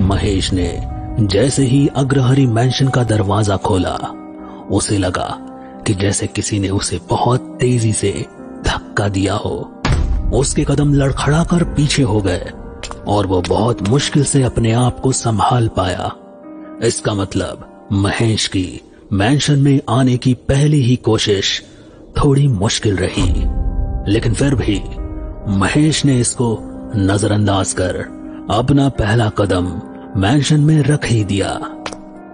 महेश ने जैसे ही अग्रहरी मैंशन का दरवाजा खोला, उसे लगा कि जैसे किसी ने उसे बहुत तेजी से धक्का दिया हो। उसके कदम लड़खड़ाकर पीछे हो गए और वो बहुत मुश्किल से अपने आप को संभाल पाया। इसका मतलब महेश की मैंशन में आने की पहली ही कोशिश थोड़ी मुश्किल रही, लेकिन फिर भी महेश ने इसको नजरअंदाज कर अपना पहला कदम मैंशन में रख ही दिया।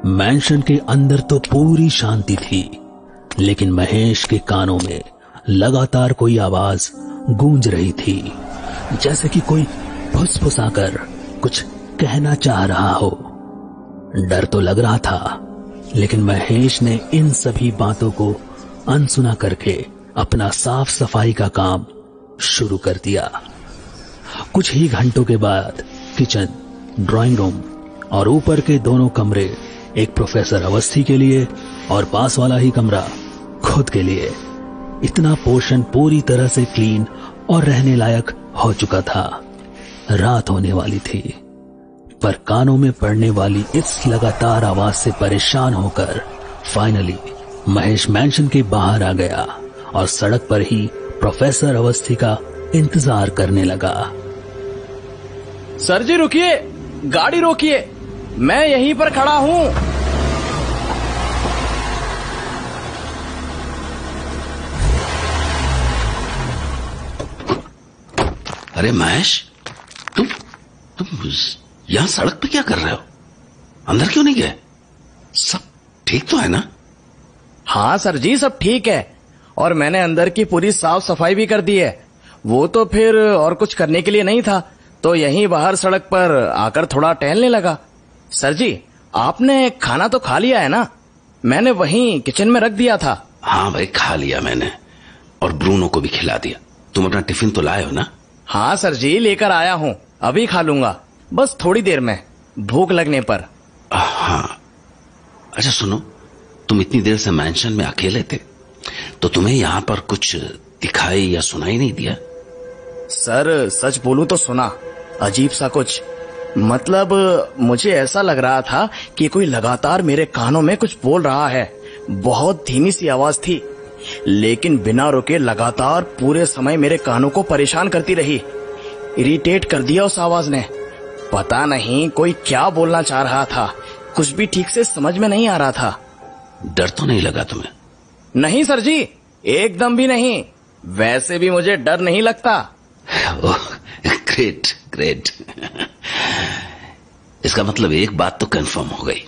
मैंशन के अंदर तो पूरी शांति थी, लेकिन महेश के कानों में लगातार कोई आवाज गूंज रही थी, जैसे कि कोई फुसफुसाकर कुछ कहना चाह रहा हो। डर तो लग रहा था, लेकिन महेश ने इन सभी बातों को अनसुना करके अपना साफ सफाई का काम शुरू कर दिया। कुछ ही घंटों के बाद किचन, ड्राइंग रूम और ऊपर के दोनों कमरे एक प्रोफेसर अवस्थी के लिए और पास वाला ही कमरा खुद के लिए, इतना पोर्शन पूरी तरह से क्लीन और रहने लायक हो चुका था। रात होने वाली थी, पर कानों में पड़ने वाली इस लगातार आवाज से परेशान होकर फाइनली महेश मैंशन के बाहर आ गया और सड़क पर ही प्रोफेसर अवस्थी का इंतजार करने लगा। सर जी रुकिए, गाड़ी रोकिए, मैं यहीं पर खड़ा हूं। अरे महेश, तुम यहां सड़क पे क्या कर रहे हो? अंदर क्यों नहीं गए? सब ठीक तो है ना? हाँ सर जी, सब ठीक है, और मैंने अंदर की पूरी साफ सफाई भी कर दी है। वो तो फिर और कुछ करने के लिए नहीं था, तो यहीं बाहर सड़क पर आकर थोड़ा टहलने लगा। सर जी, आपने खाना तो खा लिया है ना? मैंने वहीं किचन में रख दिया था। हाँ भाई, खा लिया मैंने, और ब्रूनो को भी खिला दिया। तुम अपना टिफिन तो लाए हो ना? हाँ सर जी, लेकर आया हूँ, अभी खा लूंगा, बस थोड़ी देर में, भूख लगने पर। हाँ, अच्छा सुनो, तुम इतनी देर से मैंशन में अकेले थे, तो तुम्हें यहाँ पर कुछ दिखाई या सुनाई नहीं दिया? सर सच बोलूं तो सुना, अजीब सा कुछ, मतलब मुझे ऐसा लग रहा था कि कोई लगातार मेरे कानों में कुछ बोल रहा है। बहुत धीमी सी आवाज थी, लेकिन बिना रुके लगातार पूरे समय मेरे कानों को परेशान करती रही। इरिटेट कर दिया उस आवाज ने। पता नहीं कोई क्या बोलना चाह रहा था, कुछ भी ठीक से समझ में नहीं आ रहा था। डर तो नहीं लगा तुम्हें? नहीं सर जी, एकदम भी नहीं, वैसे भी मुझे डर नहीं लगता। Great great. इसका मतलब एक बात तो कंफर्म हो गई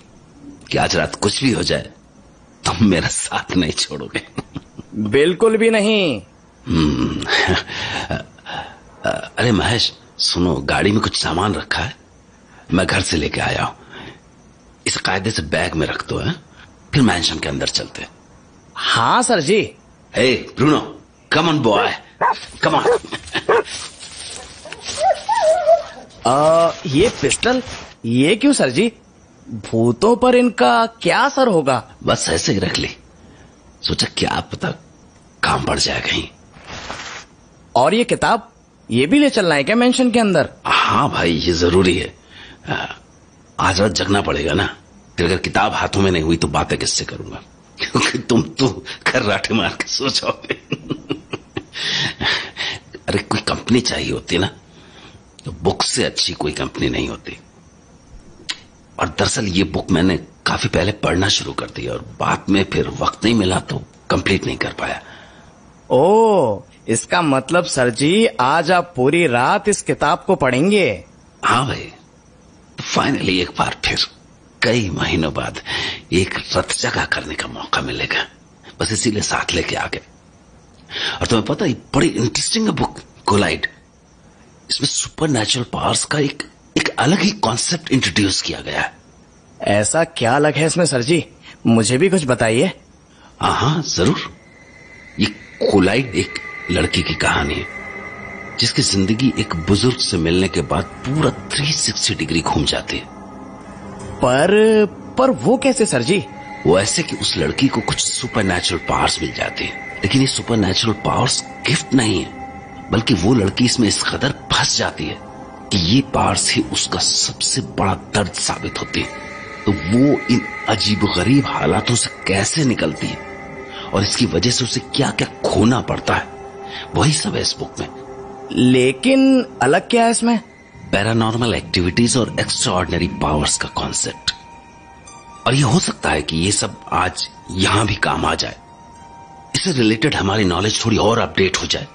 कि आज रात कुछ भी हो जाए तुम मेरा साथ नहीं छोड़ोगे। बिल्कुल भी नहीं। अरे महेश सुनो, गाड़ी में कुछ सामान रखा है, मैं घर से लेके आया हूं, इसे कायदे से बैग में रख दो, है? फिर मैंशन के अंदर चलते। हाँ sir ji. Hey Bruno, come on boy, come on. ये पिस्टल, ये क्यों सर जी? भूतों पर इनका क्या असर होगा? बस ऐसे ही रख ली, सोचा क्या पता काम पड़ जाए कहीं। और ये किताब, ये भी ले चलना है क्या मैंशन के अंदर? हाँ भाई, ये जरूरी है, आज रात जगना पड़ेगा ना, फिर अगर किताब हाथों में नहीं हुई तो बातें किससे करूंगा, क्योंकि तुम तो खर्राटे मार के सो जाओगे। अरे कोई कंपनी चाहिए होती ना, तो बुक से अच्छी कोई कंपनी नहीं होती। और दरअसल ये बुक मैंने काफी पहले पढ़ना शुरू कर दिया, और बाद में फिर वक्त नहीं मिला तो कंप्लीट नहीं कर पाया। ओह, इसका मतलब सर जी आज आप पूरी रात इस किताब को पढ़ेंगे? हाँ भाई, तो फाइनली एक बार फिर कई महीनों बाद एक रत जगह करने का मौका मिलेगा, बस इसीलिए साथ लेके आ गए। और तुम्हें पता है, बड़ी इंटरेस्टिंग है बुक कोलाइड। इसमें सुपर नेचुरल पावर्स का एक अलग ही कॉन्सेप्ट इंट्रोड्यूस किया गया है। ऐसा क्या अलग है इसमें सर जी, मुझे भी कुछ बताइए। हाँ जरूर। ये कोलाइड एक लड़की की कहानी है जिसकी जिंदगी एक बुजुर्ग से मिलने के बाद पूरा 360 डिग्री घूम जाती है। पर वो कैसे सर जी? वो ऐसे कि उस लड़की को कुछ सुपर नेचुरल पावर्स मिल जाती है, लेकिन ये सुपर नेचुरल पावर्स गिफ्ट नहीं है, बल्कि वो लड़की इसमें इस कदर फंस जाती है कि ये पार्स ही उसका सबसे बड़ा दर्द साबित होती है। तो वो इन अजीबोगरीब हालातों से कैसे निकलती है और इसकी वजह से उसे क्या क्या खोना पड़ता है, वही सब है इस बुक में। लेकिन अलग क्या है इसमें? पैरानॉर्मल एक्टिविटीज और एक्स्ट्राऑर्डिनरी पावर्स का कॉन्सेप्ट। और ये हो सकता है कि ये सब आज यहां भी काम आ जाए, इससे रिलेटेड हमारी नॉलेज थोड़ी और अपडेट हो जाए,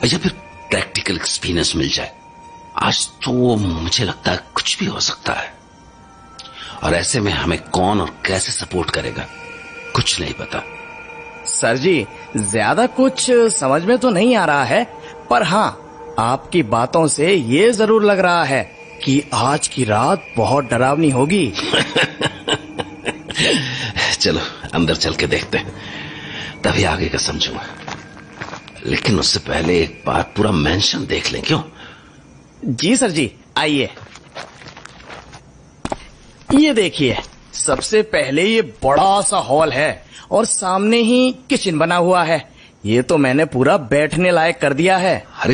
या फिर प्रैक्टिकल एक्सपीरियंस मिल जाए। आज तो मुझे लगता है कुछ भी हो सकता है, और ऐसे में हमें कौन और कैसे सपोर्ट करेगा कुछ नहीं पता। सर जी, ज्यादा कुछ समझ में तो नहीं आ रहा है, पर हाँ, आपकी बातों से ये जरूर लग रहा है कि आज की रात बहुत डरावनी होगी। चलो अंदर चल के देखते हैं, तभी आगे का समझूंगा। लेकिन उससे पहले एक बार पूरा मेंशन देख लें, क्यों? जी सर जी, आइए। ये देखिए, सबसे पहले ये बड़ा सा हॉल है और सामने ही किचन बना हुआ है। ये तो मैंने पूरा बैठने लायक कर दिया है। अरे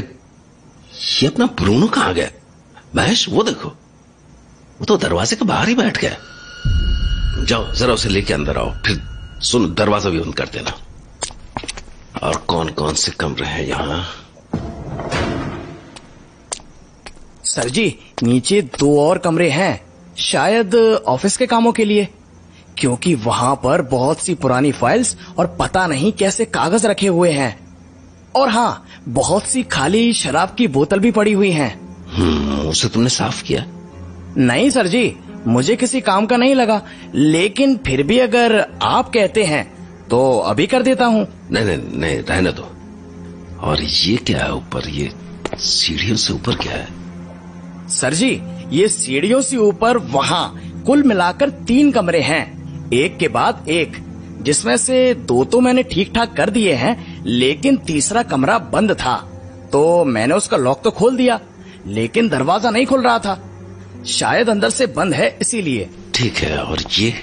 ये अपना ब्रूनो कहाँ गया? महेश, वो देखो, वो तो दरवाजे के बाहर ही बैठ गया। जाओ जरा उसे लेके अंदर आओ, फिर सुन, दरवाजा भी बंद कर देना। और कौन कौन से कमरे हैं यहाँ? सर जी, नीचे 2 और कमरे हैं, शायद ऑफिस के कामों के लिए, क्योंकि वहां पर बहुत सी पुरानी फाइल्स और पता नहीं कैसे कागज रखे हुए हैं। और हाँ, बहुत सी खाली शराब की बोतल भी पड़ी हुई हैं। उसे तुमने साफ किया? नहीं सर जी, मुझे किसी काम का नहीं लगा, लेकिन फिर भी अगर आप कहते हैं तो अभी कर देता हूँ। नहीं नहीं नहीं, रहने दो। और ये क्या है ऊपर? ये सीढ़ियों से ऊपर क्या है? सर जी, ये सीढ़ियों से ऊपर वहाँ कुल मिलाकर 3 कमरे हैं, एक के बाद एक, जिसमें से 2 तो मैंने ठीक ठाक कर दिए हैं, लेकिन तीसरा कमरा बंद था, तो मैंने उसका लॉक तो खोल दिया, लेकिन दरवाजा नहीं खुल रहा था। शायद अंदर से बंद है, इसीलिए। ठीक है, और ये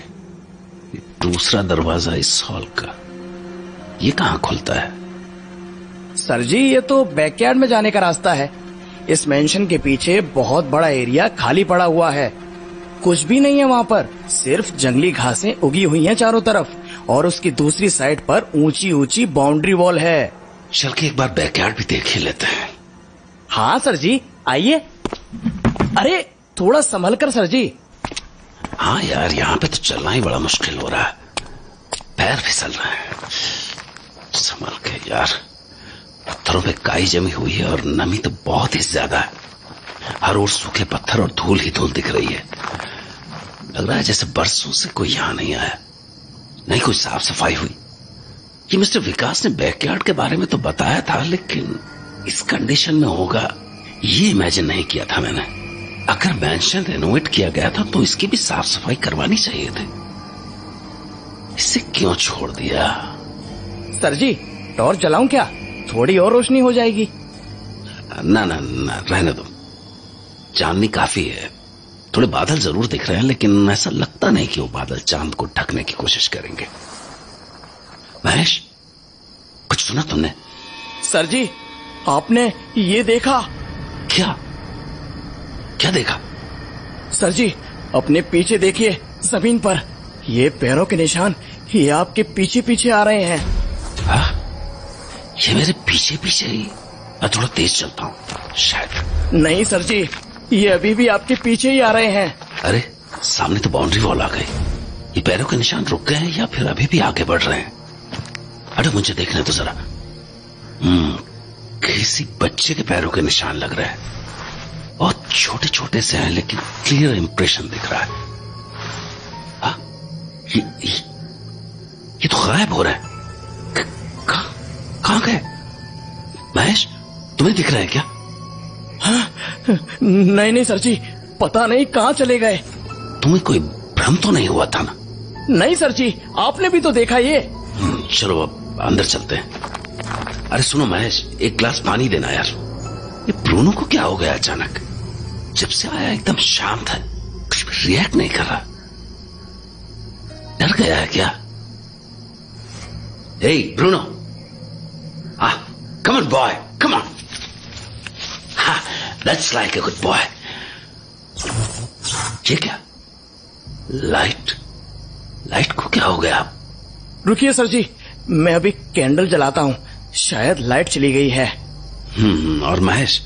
दूसरा दरवाजा इस हॉल का, ये कहाँ खुलता है? सर जी, ये तो बैकयार्ड में जाने का रास्ता है। इस मेंशन के पीछे बहुत बड़ा एरिया खाली पड़ा हुआ है, कुछ भी नहीं है वहाँ पर, सिर्फ जंगली घासें उगी हुई हैं चारों तरफ, और उसकी दूसरी साइड पर ऊंची ऊंची बाउंड्री वॉल है। चल के एक बार बैकयार्ड भी देख ही लेते हैं। हाँ सर जी, आइए। अरे थोड़ा संभल कर सर जी। हाँ यार, यहाँ पे तो चलना ही बड़ा मुश्किल हो रहा है, पैर फिसल रहे हैं। संभल के यार, पत्थरों पे काई जमी हुई है और नमी तो बहुत ही ज्यादा है। हर ओर सूखे पत्थर और धूल ही धूल दिख रही है। लग रहा है जैसे बरसों से कोई यहाँ नहीं आया, नहीं कोई साफ सफाई हुई। ये मिस्टर विकास ने बैकयार्ड के बारे में तो बताया था, लेकिन इस कंडीशन में होगा ये इमेजिन नहीं किया था मैंने। अगर मैंशन रेनोवेट किया गया था तो इसकी भी साफ सफाई करवानी चाहिए थी, इसे क्यों छोड़ दिया? सर जी, टॉर्च जलाऊं क्या? थोड़ी और रोशनी हो जाएगी। ना ना ना, रहने दो, चांदनी काफी है। थोड़े बादल जरूर दिख रहे हैं, लेकिन ऐसा लगता नहीं कि वो बादल चांद को ढकने की कोशिश करेंगे। महेश, कुछ सुना तुमने? सर जी, आपने ये देखा? क्या क्या देखा? सर जी, अपने पीछे देखिए, जमीन पर ये पैरों के निशान, ये आपके पीछे पीछे आ रहे हैं। हाँ? ये मेरे पीछे पीछे ही? मैं थोड़ा तेज चलता हूँ शायद। नहीं सर जी, ये अभी भी आपके पीछे ही आ रहे हैं। अरे सामने तो बाउंड्री वॉल आ गई। ये पैरों के निशान रुक गए हैं या फिर अभी भी आगे बढ़ रहे हैं? अरे मुझे देखने तो जरा। किसी बच्चे के पैरों के निशान लग रहे हैं, बहुत छोटे छोटे से हैं, लेकिन क्लियर इंप्रेशन दिख रहा है। हाँ? ये तो गायब हो रहा है। कहाँ गए? महेश, तुम्हें दिख रहा है क्या? हाँ? नहीं नहीं सर जी, पता नहीं कहाँ चले गए। तुम्हें कोई भ्रम तो नहीं हुआ था ना? नहीं सर जी, आपने भी तो देखा ये। चलो अब अंदर चलते हैं। अरे सुनो महेश, एक गिलास पानी देना यार। ये ब्रूनो को क्या हो गया अचानक? जब से आया एकदम शांत है, कुछ भी रिएक्ट नहीं कर रहा। डर गया है क्या? Hey Bruno, come on boy. Come on. That's like a good boy. ये क्या? लाइट को क्या हो गया? रुकिए सर जी, मैं अभी कैंडल जलाता हूँ, शायद लाइट चली गई है। और महेश,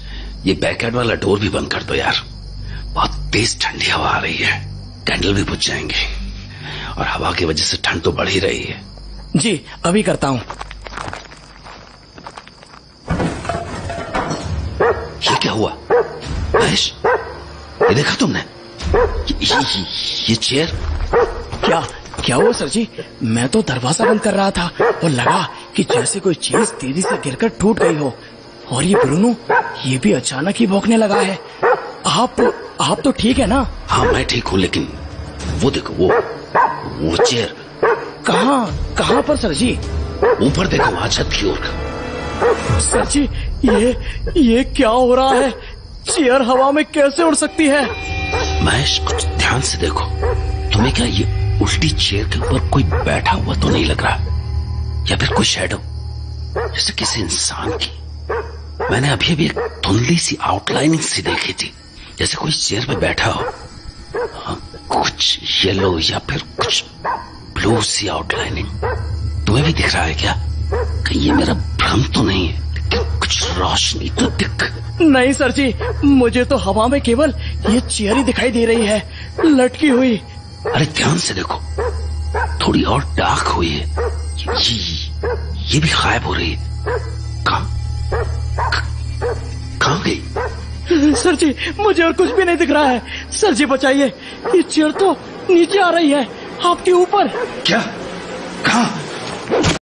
ये बैकयार्ड वाला डोर भी बंद कर दो यार, बहुत तेज ठंडी हवा आ रही है, कैंडल भी बुझ जाएंगे और हवा की वजह से ठंड तो बढ़ ही रही है। जी अभी करता हूँ। ये क्या हुआ महेश? ये देखा तुमने? ये चेयर? क्या हुआ सर जी? मैं तो दरवाजा बंद कर रहा था और लगा कि जैसे कोई चीज तेजी से गिरकर टूट गई हो। और ये ब्रूनो, ये भी अचानक ही भौंकने लगा है। आप तो ठीक है ना? हाँ मैं ठीक हूँ, लेकिन वो देखो, वो चेयर। कहाँ पर सर जी? ऊपर देखो, वहां छत की ओर। सर जी, ये क्या हो रहा है? चेयर हवा में कैसे उड़ सकती है? महेश कुछ ध्यान से देखो, तुम्हें क्या ये उल्टी चेयर के ऊपर कोई बैठा हुआ तो नहीं लग रहा, या फिर कोई शैडो जैसे किसी इंसान की? मैंने अभी एक धुंधली सी आउटलाइनिंग सी देखी थी, जैसे कोई चेयर पे बैठा हो। कुछ येलो या फिर कुछ ब्लू सी आउटलाइनिंग। तुम्हें भी दिख रहा है क्या? कहीं ये मेरा भ्रम तो नहीं है? कुछ रोशनी तो दिख। नहीं सर जी, मुझे तो हवा में केवल ये चेयर ही दिखाई दे रही है, लटकी हुई। अरे ध्यान से देखो, थोड़ी और डार्क हुई है, ये भी गायब हो रही है। कहाँ गई? सर जी, मुझे और कुछ भी नहीं दिख रहा है। सर जी बचाइए, ये चेयर तो नीचे आ रही है, आपके ऊपर। क्या? कहाँ?